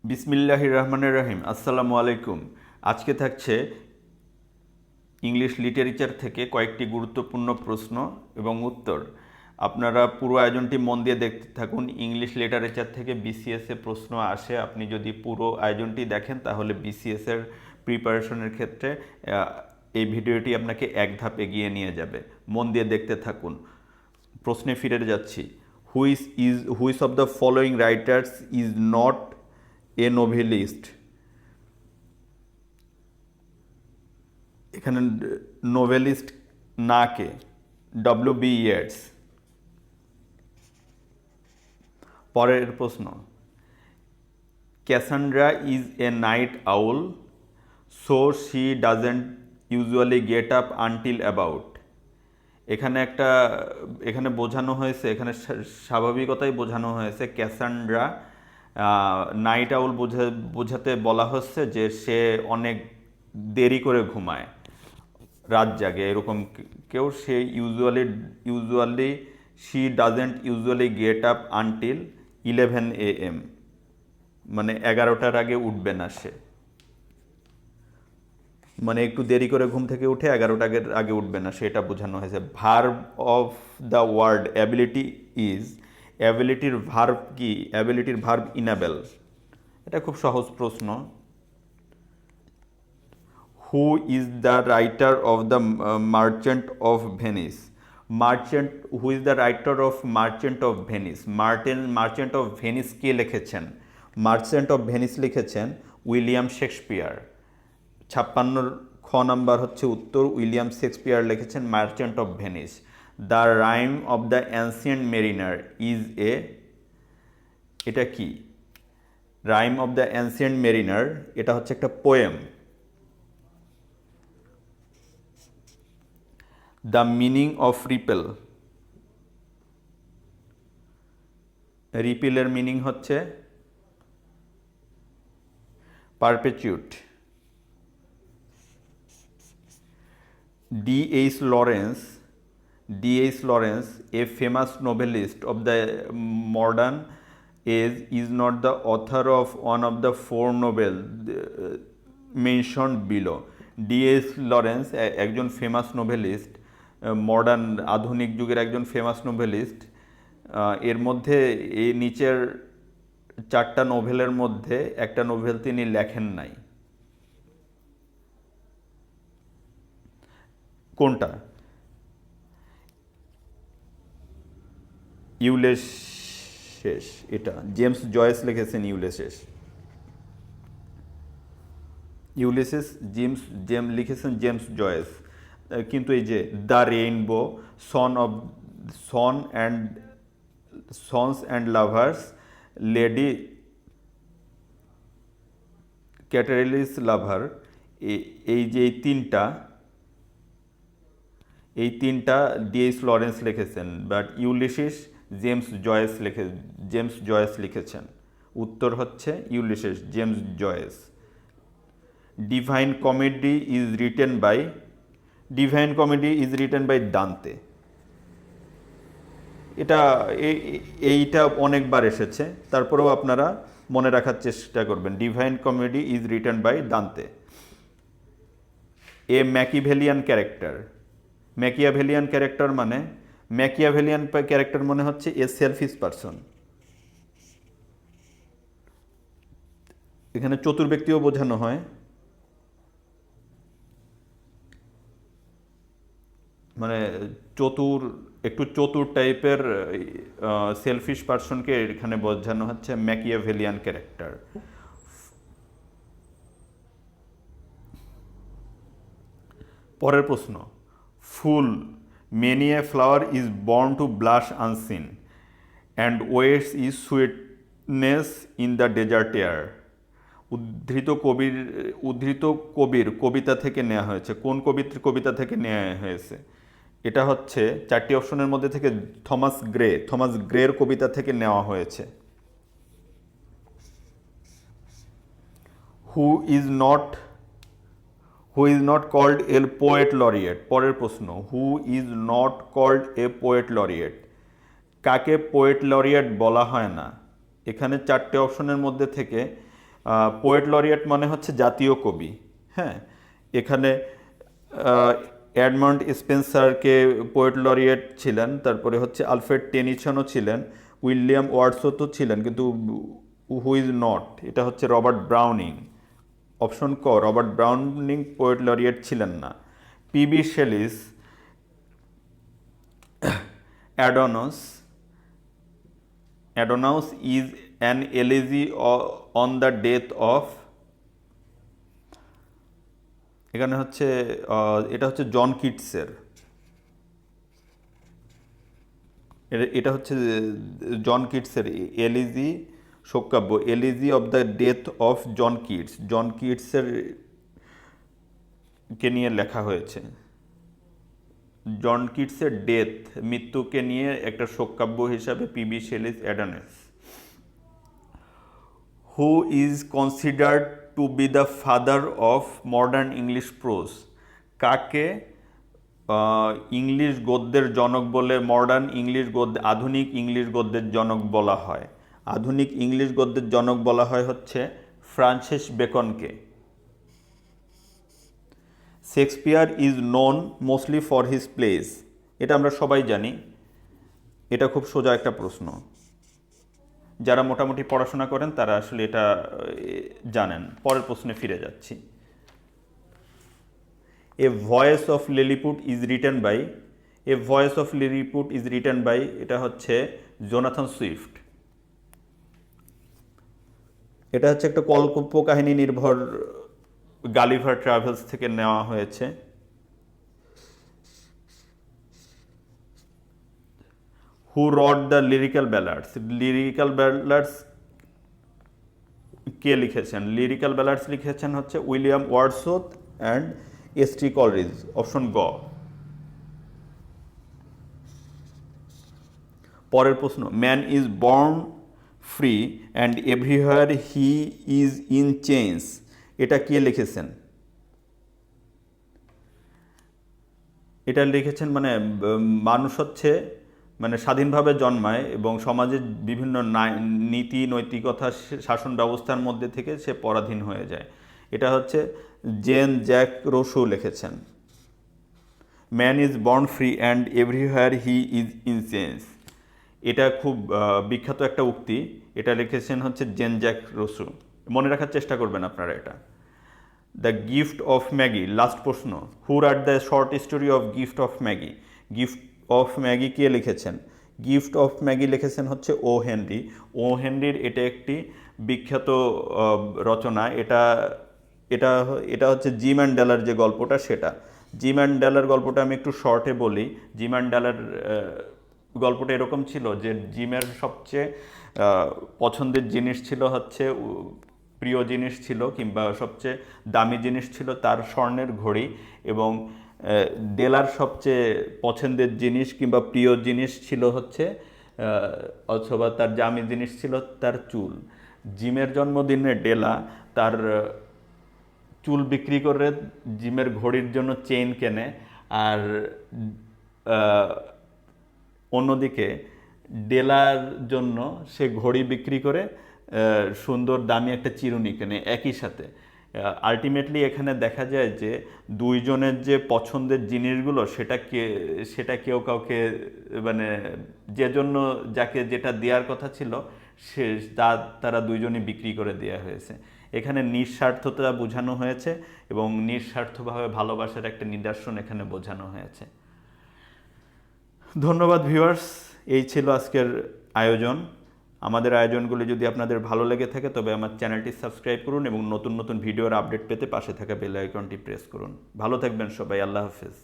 বিসমিল্লাহির রহমানির রহিম। আসসালামু আলাইকুম। আজকে থাকছে ইংলিশ লিটারেচার থেকে কয়েকটি গুরুত্বপূর্ণ প্রশ্ন এবং উত্তর। আপনারা পুরো আয়োজনটি মন দিয়ে দেখতে থাকুন। ইংলিশ লিটারেচার থেকে বিসিএসে প্রশ্ন আসে। আপনি যদি পুরো আয়োজনটি দেখেন তাহলে বিসিএসের প্রিপারেশনের ক্ষেত্রে এই ভিডিওটি আপনাকে এক ধাপ এগিয়ে নিয়ে যাবে। মন দিয়ে দেখতে থাকুন। প্রশ্নে ফিরে যাচ্ছি। Which of the following writers is not a novelist? এখানে নোভেলিস্ট না কে? W B Yeats. পরের প্রশ্ন, Cassandra is a night owl, so she doesn't usually get up until about. এখানে বোঝানো হয়েছে, এখানে স্বাভাবিকতাই বোঝানো হয়েছে। ক্যাসান্ড্রা নাইট আউল বোঝাতে বলা হচ্ছে যে সে অনেক দেরি করে ঘুমায়, রাত জাগে, এরকম কেউ। সে usually she doesn't usually get up until 11 AM, মানে 11টার আগে উঠবে না সে, মানে একটু দেরি করে ঘুম থেকে উঠে 11টার আগে উঠবে না, সেটা বোঝানো হয়েছে। Verb of the word ability is, অ্যাবিলিটির ভার্ব কি? অ্যাবিলিটির ভার্ব ইনাবেল। এটা খুব সহজ প্রশ্ন। Who is the writer of the Merchant of Venice? Merchant, who is the writer of Merchant of Venice? Merchant of Venice কে লিখেছেন? মার্চেন্ট অফ ভেনিস লিখেছেন উইলিয়াম শেক্সপিয়ার। 56 খ নাম্বার হচ্ছে উত্তর। উইলিয়াম শেক্সপিয়ার লিখেছেন Merchant of Venice. The Rime of the ancient Mariner is a, এটা কি? Rhyme of the ancient mariner এটা হচ্ছে একটা poem. The meaning of repel, রিপেলের মিনিং হচ্ছে perpetuate. D.H. Lawrence, a famous novelist of the modern age, is not the author of one of the four novels mentioned below. D.H. Lawrence একজন famous novelist, modern আধুনিক যুগের একজন famous novelist. এর মধ্যে এই নিচের 4টা নোভেলের মধ্যে একটা নোভেল তিনি লেখেন নাই। কোনটা? ইউলেশেস, এটা জেমস জয়েস লিখেছেন ইউলেশেস। ইউলিসিস লিখেছেন জেমস জয়েস। কিন্তু এই যে the rainbow, son and sons and lovers, lady Chatterley's lover, এই যে এই তিনটা D.H. লরেন্স লিখেছেন, বাট ইউলিসিস জেমস জয়েস লিখেছেন। উত্তর হচ্ছে Ulysses, James Joyce. Divine comedy is written by Dante. এটা এইটা অনেকবার এসেছে, তারপরেও আপনারা মনে রাখার চেষ্টা করবেন। Divine comedy is written by Dante. A Machiavellian character, Machiavellian character মানে হচ্ছে এ সেলফিশ পারসন। এখানে চতুর ব্যক্তিও বোঝানো হয়, মানে একটু চতুর টাইপের সেলফিশ পারসনকে এখানে বোঝানো হচ্ছে ম্যাকিয়াভেলিয়ান ক্যারেক্টার। পরের প্রশ্ন, full, many a flower is born to blush unseen and wastes its sweetness in the desert air. উদ্ধৃত কবির কবিতা থেকে নেওয়া হয়েছে। কোন কবিতা থেকে নেওয়া হয়েছে? এটা হচ্ছে 4টি অপশনের মধ্যে থেকে থমাস গ্রের কবিতা থেকে নেওয়া হয়েছে। Who is not called a poet laureate? পরের প্রশ্ন, who is not called a poet laureate? কাকে পোয়েট লরিয়েট বলা হয় না? এখানে 4টে অপশনের মধ্যে থেকে পোয়েট লরিয়েট মানে হচ্ছে জাতীয় কবি। হ্যাঁ, এখানে এডমন্ড স্পেন্সারকে পোয়েট লরিয়েট ছিলেন, তারপরে হচ্ছে আলফ্রেড টেনিসনও ছিলেন, উইলিয়াম ওয়ার্ডসওয়ার্থও ছিলেন, কিন্তু হু ইজ নট, এটা হচ্ছে রবার্ট ব্রাউনিং। অপশন ক, রবার্ট ব্রাউনিং পোয়েট লরিয়েট ছিলেন না। PB Shelley's, Adonais Adonais is an elegy on the death of, এখানে হচ্ছে এটা হচ্ছে জন কিটসের, এটা হচ্ছে জন কিটসের এলিজি শোককাব্য, elegy of the death of John Keats, John কিটসের কে নিয়ে লেখা হয়েছে। জন কিটসের ডেথ, মৃত্যুকে নিয়ে একটা শোককাব্য হিসাবে PB Shelley's Adonais. Who is considered to be the father of modern English prose, কাকে ইংলিশ গদ্যের জনক বলে, মডার্ন ইংলিশ গদ্য, আধুনিক ইংলিশ গদ্যের জনক বলা হয়? আধুনিক ইংলিশ গদ্যের জনক বলা হয় হচ্ছে ফ্রান্সিস বেকনকে। Shakespeare is known mostly for his plays, এটা আমরা সবাই জানি, এটা খুব সোজা একটা প্রশ্ন, যারা মোটামুটি পড়াশোনা করেন তারা আসলে এটা জানেন। পরের প্রশ্নে ফিরে যাচ্ছি। A voice of Lilliput is written by, a voice of Lilliput is written by, এটা হচ্ছে জোনাথন সুইফট। এটা হচ্ছে একটা কল্পকাহিনী নির্ভর গালিভার ট্রাভেলস থেকে নেওয়া হয়েছে। Who wrote the lyrical ballads, lyrical ballads কে লিখেছেন? লিরিক্যাল ব্যালাডস লিখেছেন হচ্ছে William Wordsworth and S T. Coleridge. Option গ। পরের প্রশ্ন, man is born free and everywhere he is in change, এটা কে লিখেছেন? এটা লিখেছেন মানে মানুষ হচ্ছে মানে স্বাধীনভাবে জন্মায় এবং সমাজের বিভিন্ন নীতি নৈতিকতা শাসন ব্যবস্থার মধ্যে থেকে সে পরাধীন হয়ে যায়। এটা হচ্ছে জেন জ্যাক রোসো লিখেছেন। Man is born free and everywhere he is in change, এটা খুব বিখ্যাত একটা উক্তি, এটা লিখেছেন হচ্ছে জেন জ্যাক রোসো। মনে রাখার চেষ্টা করবেন আপনারা এটা। The gift of Magi, last প্রশ্ন, who write the short story of gift of Magi, gift of Magi কে লিখেছেন? গিফট অফ ম্যাগি লিখেছেন হচ্ছে ও হেনরি। ও হেনরির এটা একটি বিখ্যাত রচনা, এটা এটা এটা হচ্ছে জিম অ্যান্ড ড্যালার যে গল্পটা সেটা। জিম অ্যান্ড ড্যালার গল্পটা আমি একটু শর্টে বলি। জিম অ্যান্ড ড্যালার গল্পটা এরকম ছিল যে জিমের সবচেয়ে পছন্দের জিনিস ছিল হচ্ছে, প্রিয় জিনিস ছিল কিংবা সবচেয়ে দামি জিনিস ছিল তার স্বর্ণের ঘড়ি, এবং ডেলার সবচেয়ে পছন্দের জিনিস কিংবা প্রিয় জিনিস ছিল হচ্ছে অথবা তার দামি জিনিস ছিল তার চুল। জিমের জন্মদিনে ডেলা তার চুল বিক্রি করে জিমের ঘড়ির জন্য চেইন কেনে, আর অন্যদিকে ডেলার জন্য সে ঘড়ি বিক্রি করে সুন্দর দামি একটা চিরুনি কেনে একই সাথে। আলটিমেটলি এখানে দেখা যায় যে দুইজনের যে পছন্দের জিনিসগুলো সেটা কেউ কাউকে মানে যে জন্য যাকে যেটা দেওয়ার কথা ছিল সে তারা দুইজনই বিক্রি করে দেওয়া হয়েছে। এখানে নিঃস্বার্থতা বোঝানো হয়েছে এবং নিঃস্বার্থভাবে ভালোবাসার একটা নিদর্শন এখানে বোঝানো হয়েছে। ধন্যবাদ ভিউয়ার্স, এই ছিল আজকের আয়োজন। আমাদের আয়োজনগুলি যদি আপনাদের ভালো লেগে থাকে তবে আমার চ্যানেলটি সাবস্ক্রাইব করুন এবং নতুন নতুন ভিডিওর আপডেট পেতে পাশে থাকা বেল আইকনটি প্রেস করুন। ভালো থাকবেন সবাই, আল্লাহ হাফেজ।